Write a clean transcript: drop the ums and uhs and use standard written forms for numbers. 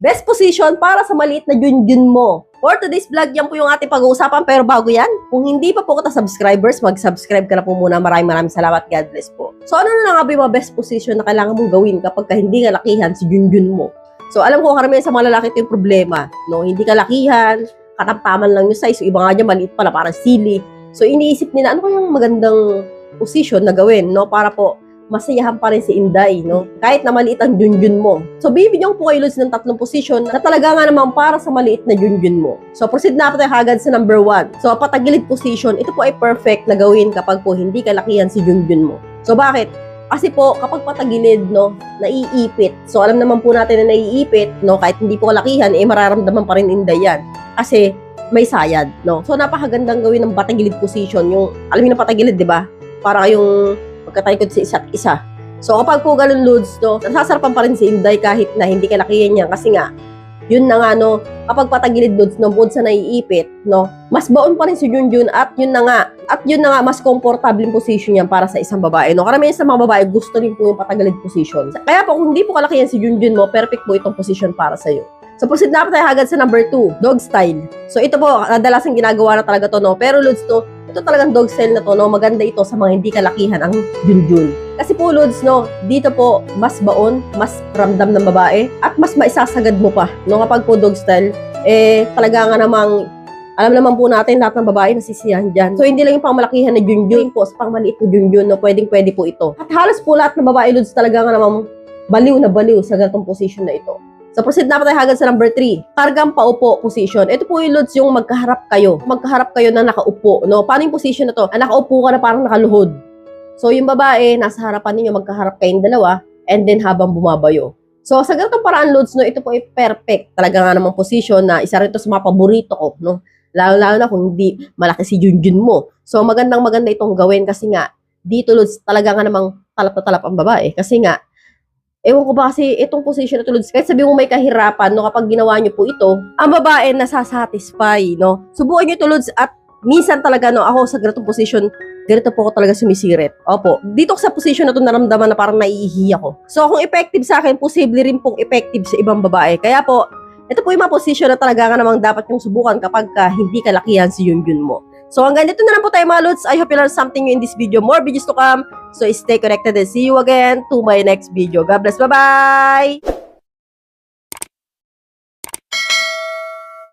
Best position para sa maliit na junjun mo. For today's vlog, yan po yung ating pag-uusapan. Pero bago yan, kung hindi pa po kita subscribers, mag-subscribe ka na po muna. Maraming salamat. God bless po. So ano na nga ba yung mga best position na kailangan mong gawin kapag hindi kalakihan si junjun mo? So alam ko karamihan sa mga lalaki ito yung problema. No? Hindi kalakihan, katamtaman lang yung size. So, iba nga dyan, maliit pala, parang sili. So iniisip nila, ano kayang magandang position na gawin, no? Para po masayahan pa rin si Inday, no? Kahit na maliit ang junjun mo. So, bibigyan po kayo Lods ng 3 position na talaga nga naman para sa maliit na junjun mo. So, proceed na po tayo agad sa number 1. So, patagilid position, ito po ay perfect na gawin kapag po hindi kalakihan si junjun mo. So, bakit? Kasi po, kapag patagilid, no, naiipit. So, alam naman po natin na naiipit, no, kahit hindi po kalakihan, mararamdaman pa rin Inday yan. Kasi, may sayad, no? So, napakagandang gawin ng patagilid position. Yung, alam niyo na patagilid, di ba? Para kayong magkatalikod sa isa't isa. So, kapag po ganun, Lods, no, nasasarapan pa rin si Inday kahit na hindi kalakihan niya. Kasi nga, yun na nga, no, kapag patagilid, Lods, no, bukod sa naiipit, no, mas baon pa rin si Junjun at yun na nga, mas comfortable yung position niya para sa isang babae, no. Karamihan sa mga babae, gusto rin po yung patagilid position. Kaya po, kung hindi po kalakihan si Junjun mo, perfect po itong position para sa'yo. So, proceed na po tayo agad sa number 2, dog style. So, ito po, kadalasang ginagawa na talaga to, no. Pero, Lods, no, ito talagang dog style na to, no? Maganda ito sa mga hindi kalakihan ang junjun. Kasi po, Lods, no, dito po, mas baon, mas ramdam ng babae, at mas maisasagad mo pa, no? Kapag po dog style, talaga nga namang, alam naman po natin, lahat ng babae nasisiyahan dyan. So, hindi lang yung pangmalakihan na junjun po, sa pangmaliit na junjun, no? Pwede po ito. At halos po lahat ng babae, Lods, talaga nga namang baliw na baliw sa ganitong position na ito. So, proceed na po tayo agad sa number 3. Kargang paupo position. Ito po yung Lods, yung magkaharap kayo. Magkaharap kayo na nakaupo, no? Paano yung position na to? Nakaupo ka na parang nakaluhod. So, yung babae, nasa harapan ninyo, magkaharap kayong dalawa, and then habang bumabayo. So, sa ganitong paraan, Lods, no, ito po ay perfect. Talaga nga namang position na isa rin ito sa mga paborito ko, no? Lalo na kung hindi malaki si Junjun mo. So, maganda itong gawin kasi nga, dito, Lods, talaga nga namang talap na talap ang babae. Kasi nga, ewan ko ba kasi itong position na tulad, kahit sabi mo may kahirapan, no, kapag ginawa nyo po ito, ang babae nasasatisfy, no. Subukan nyo tulad at minsan talaga, no, ako sa ganitong position, ganito po ako talaga sumisirit. Opo, dito sa position na to naramdaman na parang naiihi ako. So kung effective sa akin, posible rin pong effective sa ibang babae. Kaya po, ito po yung mga position na talaga nga namang dapat yung subukan kapag hindi kalakihan si Junjun mo. So hanggang dito na lang po tayo mga Lods. I hope you learned something new in this video. More videos to come. So stay connected and see you again to my next video. God bless. Bye-bye!